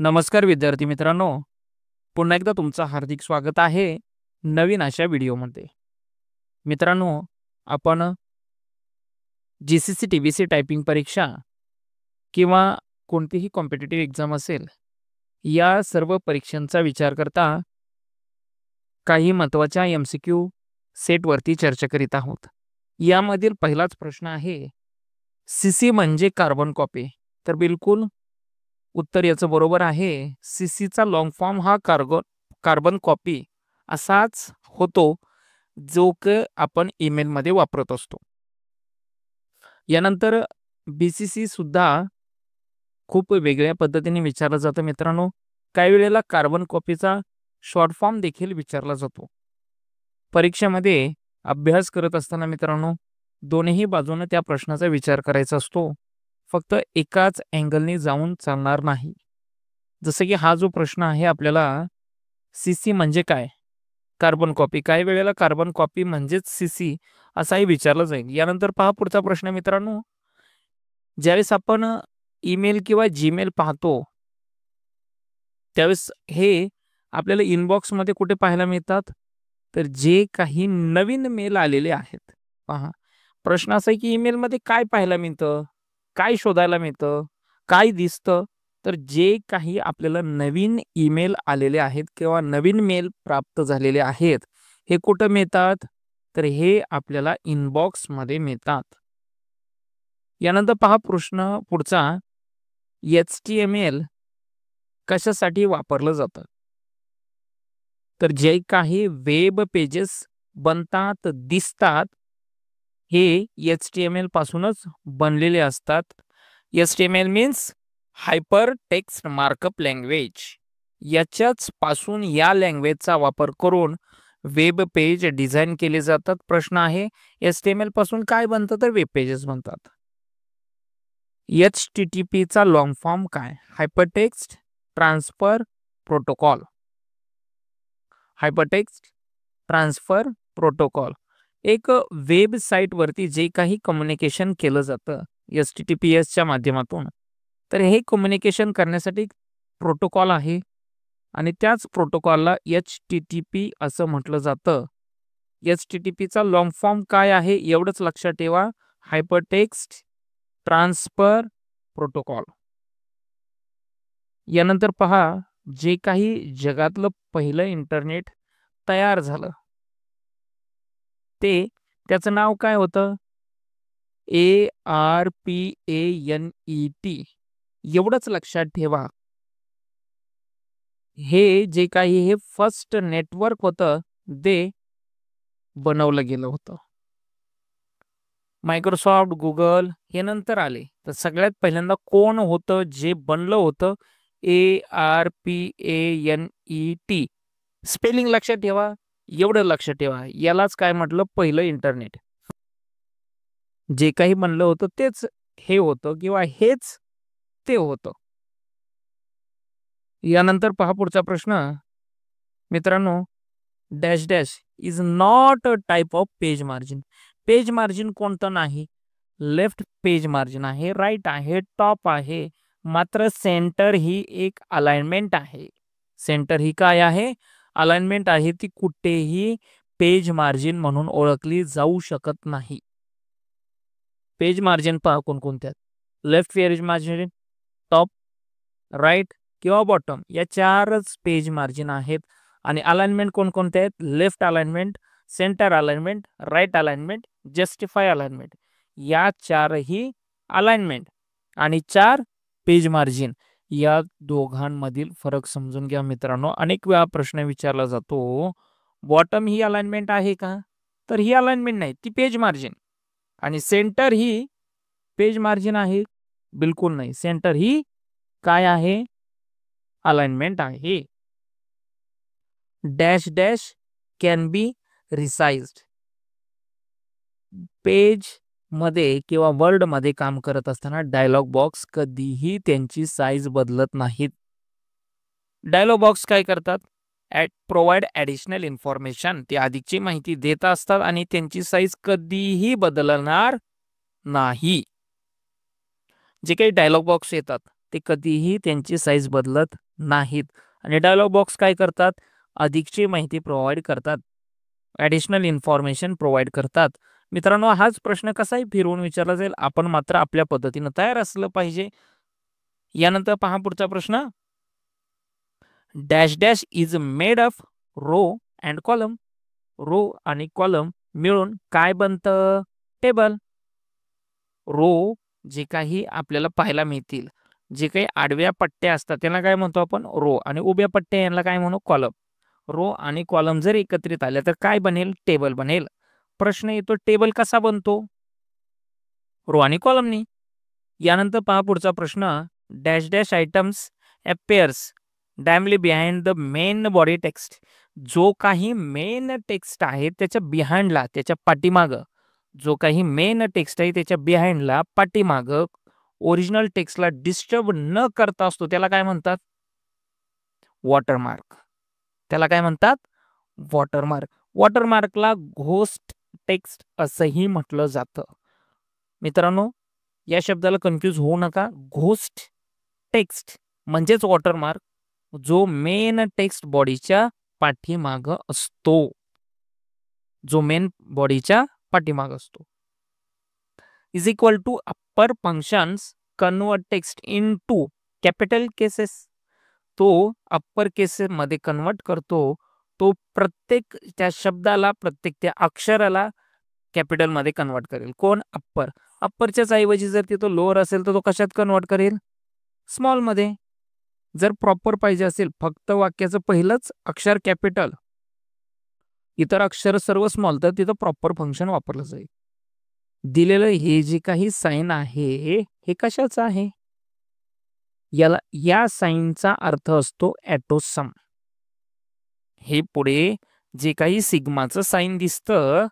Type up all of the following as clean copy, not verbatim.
नमस्कार विद्यार्थी मित्रांनो, पुन्हा एकदा तुमचं हार्दिक स्वागत आहे नवीन अशा व्हिडिओमध्ये. मित्रांनो, आपण जीसीसी टीबीसी टायपिंग परीक्षा किंवा कोणतीही कॉम्पिटिटिव्ह एक्झाम असेल, या सर्व परीक्षांचा विचार करता काही महत्त्वाच्या एमसीक्यू सेटवरती चर्चा करीत आहोत. यामधील पहिलाच प्रश्न आहे, सीसी म्हणजे कार्बन कॉपी. तर बिलकुल उत्तर याचं बरोबर आहे. सीसीचा लॉंग फॉर्म हा कार्बन कॉपी असाच होतो, जो की आपण ईमेलमध्ये वापरत असतो. यानंतर बीसीसी सुद्धा खूप वेगळ्या पद्धतीने विचारलं जातं मित्रांनो. काही वेळेला कार्बन कॉपीचा शॉर्ट फॉर्म देखील विचारला जातो. परीक्षेमध्ये अभ्यास करत असताना मित्रांनो, दोन्ही बाजूने त्या प्रश्नाचा विचार करायचा असतो. फक्त एकाच अँगलने जाऊन चालणार नाही. जसं की हा जो प्रश्न आहे आपल्याला, सीसी म्हणजे काय? Carbon copy. काही वेळेला कार्बन कॉपी म्हणजेच सीसी असाही विचारलं जाईल. यानंतर पहा पुढचा प्रश्न मित्रांनो, ज्यावेळेस आपण ईमेल किंवा जीमेल पाहतो, त्यावेळेस हे आपल्याला इनबॉक्समध्ये कुठे पाहायला मिळतात? तर जे काही नवीन मेल आलेले आहेत. पहा, प्रश्न असा आहे की ईमेलमध्ये काय पाहायला मिळतं? काय शोधायला मिळतं? काय दिसतं? तर जे काही आपल्याला नवीन ईमेल आलेले आहेत किंवा नवीन मेल प्राप्त झालेले आहेत, हे कुठं मिळतात? तर हे आपल्याला इनबॉक्समध्ये मिळतात. यानंतर पहा प्रश्न पुढचा, HTML कशासाठी वापरलं जातं? तर जे काही वेब पेजेस बनतात, दिसतात, हे HTML पासूनच बनलेले असतात. HTML means hyper text markup language. याच्याच पासून या लँग्वेजचा वापर करून वेब पेज डिझाईन केले जातात. प्रश्न आहे, HTML पासून काय बनतं? तर वेब पेजेस बनतात. HTTP चा लॉंग फॉर्म काय? Hypertext transfer protocol. Hypertext transfer protocol. एक वेबसाईटवरती जे काही कम्युनिकेशन केलं जातं HTTPSच्या माध्यमातून, तर हे कम्युनिकेशन करण्यासाठी प्रोटोकॉल आहे आणि त्याच प्रोटोकॉलला HTTP असं म्हटलं जातं. HTTPचा लॉंग फॉर्म काय आहे? एवढंच लक्षात ठेवा, हायपरटेक्स्ट ट्रान्सफर प्रोटोकॉल. यानंतर पहा, जे काही जगातलं पहिलं इंटरनेट तयार झालं, त्याचं नाव काय होतं? ARPANET. एवढंच लक्षात ठेवा. हे जे काही हे फर्स्ट नेटवर्क होतं, ते बनवलं गेलं होतं. मायक्रोसॉफ्ट, गुगल हे नंतर आले. तर सगळ्यात पहिल्यांदा कोण होतं जे बनलं होतं? ARPANET. स्पेलिंग लक्षात ठेवा, एवढं लक्षात ठेवा. यालाच काय म्हटलं? पहिलं इंटरनेट. जे काही बनलं होतं तेच हे होतं किंवा हेच ते होतं. यानंतर पहा पुढचा प्रश्न मित्रांनो, dash dash is not a type of page margin. Page margin कोणतं नाही? लेफ्ट पेज मार्जिन आहे, राईट आहे, टॉप आहे. मात्र सेंटर ही एक अलाइनमेंट आहे. सेंटर ही काय आहे? अलाइनमेंट आहे. ती कुठेही पेज मार्जिन म्हणून ओळखली जाऊ शकत नाही. पेज मार्जिन पहा कोणकोणत्या? Left page margin, top, right किंवा बॉटम, या 4च पेज मार्जिन आहेत. आणि अलाइनमेंट कोणकोणते आहेत? Left alignment, centre alignment, right alignment, justify alignment. या 4ही अलाइनमेंट आणि 4 पेज मार्जिन, या दोघांमधील फरक समजून घ्या मित्रांनो. अनेक वेळा प्रश्न विचारला जातो, बॉटम ही अलाइनमेंट आहे का? तर ही अलाइनमेंट नाही, ती पेज मार्जिन. आणि सेंटर ही पेज मार्जिन आहे? बिलकुल नाही. सेंटर ही काय आहे? अलाइनमेंट आहे. Dash dash can be resized. Page मध्ये किंवा वर्ड मध्ये काम करत असताना डायलॉग बॉक्स कधीही त्यांची साईज बदलत नाहीत. डायलॉग बॉक्स काय करतात? Provide additional information. ते अधिकची माहिती देत असतात आणि त्यांची साईज कधीही बदलणार नाही. जे काही डायलॉग बॉक्स येतात ते कधीही त्यांची साईज बदलत नाहीत. आणि डायलॉग बॉक्स काय करतात? अधिकची माहिती प्रोव्हाइड करतात, ॲडिशनल इन्फॉर्मेशन प्रोव्हाइड करतात. मित्रांनो, हाच प्रश्न कसाही फिरवून विचारला जाईल, आपण मात्र आपल्या पद्धतीनं तयार असलं पाहिजे. यानंतर पहा पुढचा प्रश्न. Dash dash is made of row and column. Row आणि कॉलम मिळून काय बनतं? टेबल. रो जे काही आपल्याला पाहायला मिळतील, जे काही आडव्या पट्ट्या असतात त्यांना काय म्हणतो आपण? रो. आणि उभ्या पट्ट्या यांना काय म्हणू? कॉलम. रो आणि कॉलम जर एकत्रित आले तर काय बनेल? टेबल बनेल. प्रश्न येतो, टेबल कसा बनतो? रो आणि कॉलमनी. यानंतर पहा पुढचा प्रश्न. Dash dash items appears dimly behind the main body text. जो काही मेन टेक्स्ट आहे त्याच्या बिहाइंडला, त्याच्या पाठीमागं, जो काही मेन टेक्स्ट आहे त्याच्या बिहाइंडला, पाठीमागं ओरिजिनल टेक्स्टला डिस्टर्ब न करता असतो त्याला काय म्हणतात? वॉटरमार्क. त्याला काय म्हणतात? वॉटरमार्क. वॉटरमार्कला घोस्ट टेक्स्ट असंही म्हटलं जातं. मित्रांनो, या शब्दाला कन्फ्यूज होऊ नका. घोस्ट टेक्स्ट म्हणजेच वॉटरमार्क, जो मेन टेक्स्ट बॉडीच्या पाठीमागं असतो. जो मेन बॉडीच्या पाठीमागं असतो. Is equal to upper functions convert text into capital cases. तो अप्पर केसेस मध्ये कन्वर्ट करतो. तो प्रत्येक त्या शब्दाला, प्रत्येक त्या अक्षराला कॅपिटल मध्ये कन्वर्ट करेल. कोण? अप्पर. अप्परच्याच ऐवजी जर तिथं लोअर असेल तर तो कशात कन्वर्ट करेल? स्मॉल मध्ये. जर प्रॉपर पाहिजे असेल, फक्त वाक्याचं पहिलंच अक्षर कॅपिटल, इतर अक्षर सर्व स्मॉल, तर तिथं प्रॉपर फंक्शन वापरलं जाईल. दिलेलं हे जे काही साइन आहे हे कशाचं आहे? या साइनचा अर्थ असतो ॲटोसम. हे पुढे जे काही सिग्माचं साइन दिसतं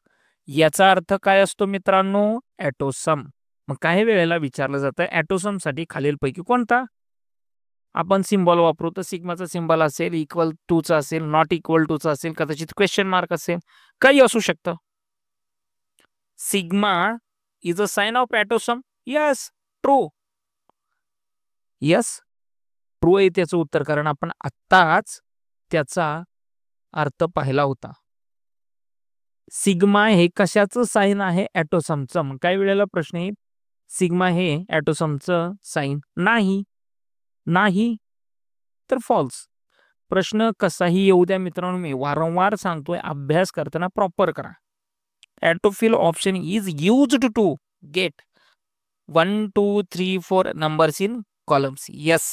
याचा अर्थ काय असतो मित्रांनो? ॲटोसम. मग काही वेळेला विचारलं जातं ॲटोसम साठी खालीलपैकी कोणता? आपण सिम्बॉल वापरू तर सिग्माचा सिम्बॉल असेल, इक्वल टूचा असेल, नॉट इक्वल टूचा असेल, कदाचित क्वेश्चन मार्क असेल, काही असू शकतं. Sigma is a sign of autosum. Yes, true. Yes, true आहे त्याचं उत्तर, कारण आपण आत्ताच त्याचा अर्थ पाहिला होता. सिग्मा हे कशाचं साइन आहे? ॲटोसमचं. मग काही वेळेला प्रश्न येईल सिग्मा हे ॲटोसमचं साइन नाही. नाही तर फॉल्स. प्रश्न कसाही येऊ द्या मित्रांनो, मी वारंवार सांगतोय, अभ्यास करताना प्रॉपर करा. Autofill option is used to get 1 2 3 4 numbers in columns. Yes,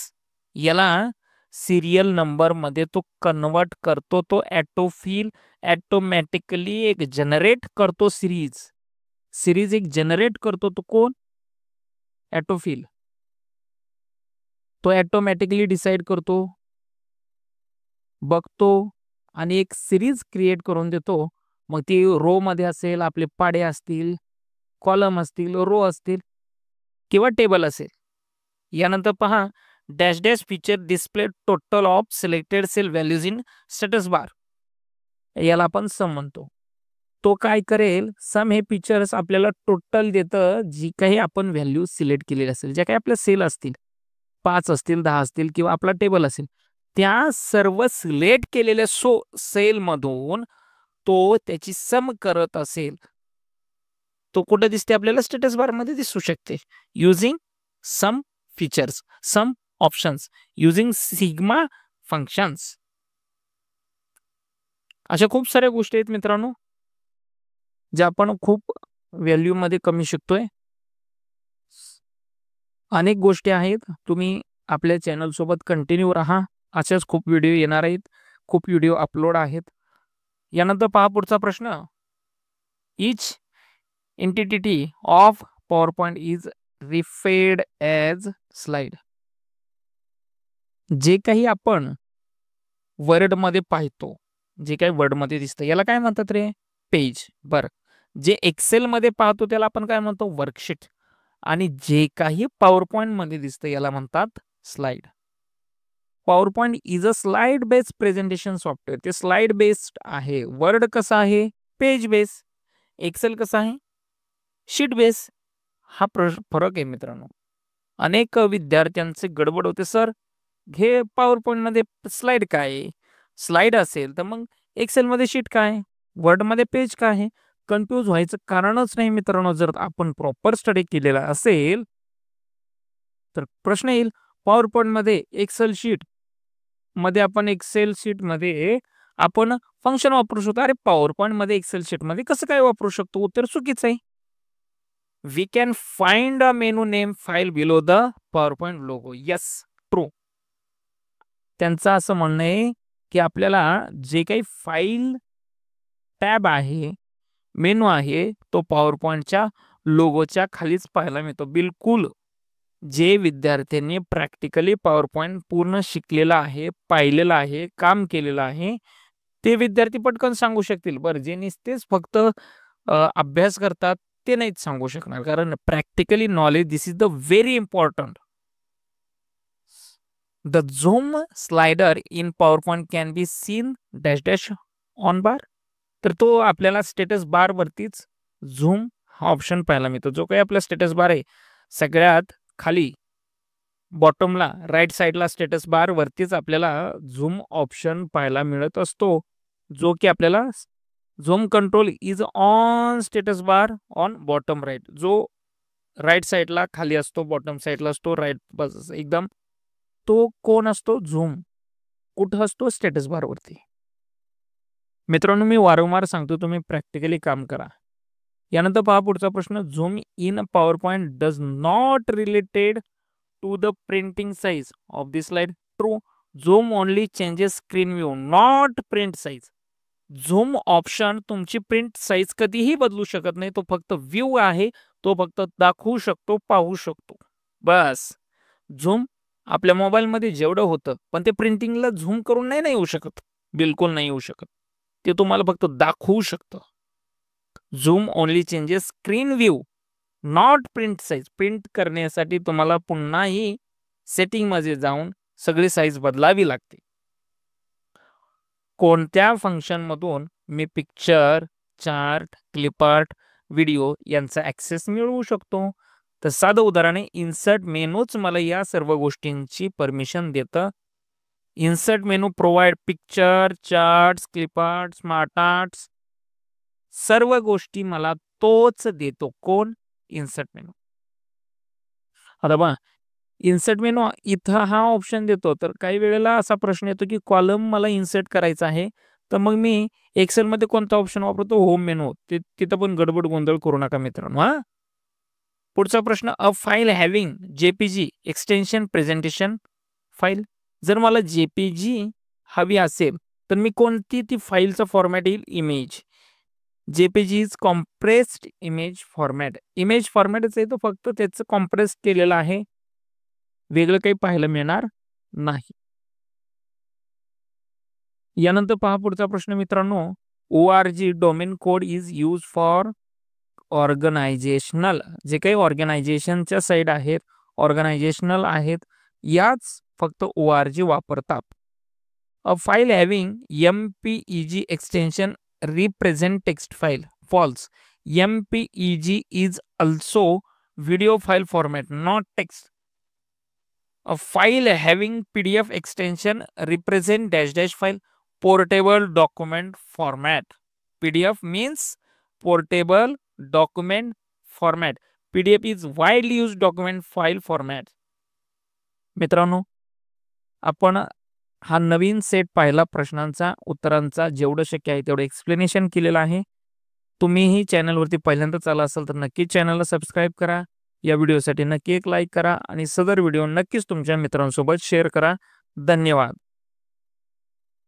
याला सिरियल नंबर मध्ये तो कन्वर्ट करतो. तो ॲटोफिल ॲटोमॅटिकली एक जनरेट करतो सिरीज एक जनरेट करतो. तो कोण? ॲटोफिल. तो ॲटोमॅटिकली डिसाइड करतो, बघतो आणि एक सिरीज क्रिएट करून देतो. मग ती रो मध्ये असेल, आपले पाडे असतील, कॉलम असतील, रो असतील किंवा टेबल असेल. यानंतर पहा, dash dash feature display total of selected cell values in status bar. याला आपण सम म्हणतो. तो काय करेल? सम हे फीचर्स आपल्याला टोटल देतं, जी काही आपण व्हॅल्यू सिलेक्ट केलेली असेल, ज्या काही आपल्या सेल असतील, 5 असतील, 10 असतील किंवा आपला टेबल असेल, त्या सर्व सिलेक्ट केलेल्या सेल मधून तो त्याची सम करत असेल. तो कुठे दिसते? आपल्याला स्टेटस बार मध्ये दिसू शकते. युजिंग सम फीचर्स, सम ऑप्शन्स, युजिंग सिग्मा फंक्शन्स. अशा खूप साऱ्या गोष्टी आहेत मित्रांनो, ज्या आपण खूप व्हॅल्यू मध्ये कमी शिकतोय. अनेक गोष्टी आहेत. तुम्ही आपल्या चॅनल सोबत कंटिन्यू राहा. अशाच खूप व्हिडिओ येणार आहेत, खूप व्हिडिओ अपलोड आहेत. यानंतर पहा पुढचा प्रश्न. Each entity of PowerPoint is referred as slide. जे काही आपण वर्ड मध्ये पाहतो, जे काही वर्ड मध्ये दिसतं, याला काय म्हणतात रे? पेज. बरं, जे एक्सेल मध्ये पाहतो त्याला आपण काय म्हणतो? वर्कशीट. आणि जे काही पॉवरपॉइंट मध्ये दिसतं याला म्हणतात slide. PowerPoint is a slide based presentation software. ते स्लाइड बेस्ड आहे. वर्ड कसं आहे? Page base. एक्सेल कसं आहे? Sheet base. हा फरक आहे मित्रांनो. अनेक विद्यार्थ्यांचे गडबड होते, सर हे पॉवर पॉईंटमध्ये स्लाइड काय आहे? स्लाइड असेल तर मग एक्सेलमध्ये शीट काय आहे? वर्डमध्ये पेज काय आहे? कन्फ्यूज व्हायचं कारणच नाही मित्रांनो. जर आपण प्रॉपर स्टडी केलेला असेल तर प्रश्न येईल पॉवर पॉईंटमध्ये एक्सेल शीटमध्ये आपण फंक्शन वापरू शकतो. अरे पॉवर पॉईंटमध्ये एक्सेल शीटमध्ये कसं काय वापरू शकतो? उत्तर चुकीचं आहे. We can find a menu name file below the PowerPoint logo. Yes, true. त्यांचं असं म्हणणं आहे की आपल्याला जे काही फाईल टॅब आहे, मेनू आहे, तो पॉवर पॉईंटच्या लोगोच्या खालीच पाहायला मिळतो. बिलकुल. जे विद्यार्थ्यांनी प्रॅक्टिकली पॉवर पॉईंट पूर्ण शिकलेला आहे, पाहिलेला आहे, काम केलेलं आहे, ते विद्यार्थी पटकन सांगू शकतील. बरं, जे नुसतेच फक्त अभ्यास करतात ते नाहीच सांगू शकणार. कारण practically knowledge this is the very important. The zoom slider in PowerPoint can be seen dash dash on bar. तर तो आपल्याला स्टेटस बार वरतीच झूम हा ऑप्शन पाहायला मिळतो. जो काही आपला स्टेटस बार आहे सगळ्यात खाली बॉटमला राईट साईडला स्टेटस बार वरतीच आपल्याला झूम ऑप्शन पाहायला मिळत असतो. जो की आपल्याला zoom control is on status bar on bottom right. जो राईट साईडला खाली असतो, बॉटम साईडला असतो, राईट बस एकदम तो कोण असतो? झूम. कुठं असतो? स्टेटस बार वरती. मित्रांनो, मी वारंवार सांगतो तुम्ही प्रॅक्टिकली काम करा. यानंतर पहा पुढचा प्रश्न. Zoom in PowerPoint does not related to the printing size of the slide. True. Zoom only changes screen view not print size. Zoom option तुमची प्रिंट साइज कधीही बदलू शकत नाही. तो फक्त व्ह्यू आहे, तो फक्त दाखवू शकतो, पाहू शकतो, बस. झूम आपल्या मोबाईलमध्ये जेवढं होतं पण ते प्रिंटिंगला झूम करून नाही येऊ शकत. बिलकुल नाही येऊ शकत. ते तुम्हाला फक्त दाखवू शकतं. Zoom only changes screen view not print size. Print करण्यासाठी तुम्हाला पुन्हाही सेटिंगमध्ये जाऊन सगळी साईज बदलावी लागते. कोणत्या फंक्शनमधून मी पिक्चर, चार्ट, क्लिपआर्ट, व्हिडिओ यांचा ॲक्सेस मिळवू शकतो? तर साधं उदाहरण आहे, इन्सर्ट मेनूच मला या सर्व गोष्टींची परमिशन देतं. Insert menu provide picture, charts, clip art, smart arts सर्व गोष्टी मला तोच देतो. कोण? Insert menu. आता बघा, इन्सर्ट मेनू इथं हा ऑप्शन देतो. तर काही वेळेला असा प्रश्न येतो की कॉलम मला इन्सर्ट करायचा आहे, तर मग मी एक्सेलमध्ये कोणता ऑप्शन वापरतो? Home menu. तिथं पण गडबड गोंधळ करू नका मित्रांनो. हा, पुढचा प्रश्न. A file having JPG extension presentation file. जर मला जेपीजी हवी असेल तर मी कोणती ती फाईलचा फॉर्मॅट येईल? Image. JPG is compressed image format. Image फॉर्मॅटच आहे, तो फक्त त्याचं कॉम्प्रेस केलेलं आहे, वेगळं काही पाहायला मिळणार नाही. यानंतर पहा पुढचा प्रश्न मित्रांनो. ORG domain code is use for organisational. जे काही ऑर्गनायझेशनच्या साईड आहेत, ऑर्गनायझेशनल आहेत, याच फक्त ORG वापरतात. A file having MPEG extension represent text file. False. MPEG is also video file format not text. A file having PDF extension represent dash dash file. Portable document format. PDF means portable document format. PDF is widely used document file format. मित्रांनो, आपण हा नवीन set पाहिला प्रश्नांचा, उत्तरांचा. जेवढं शक्य आहे तेवढं explanation केलेलं आहे. तुम्हीही चॅनलवरती पहिल्यांदाच आला असाल तर नक्की चॅनलला सबस्क्राईब करा. या व्हिडिओसाठी नक्की एक लाईक करा आणि सदर व्हिडिओ नक्कीच तुमच्या मित्रांसोबत शेअर करा. धन्यवाद.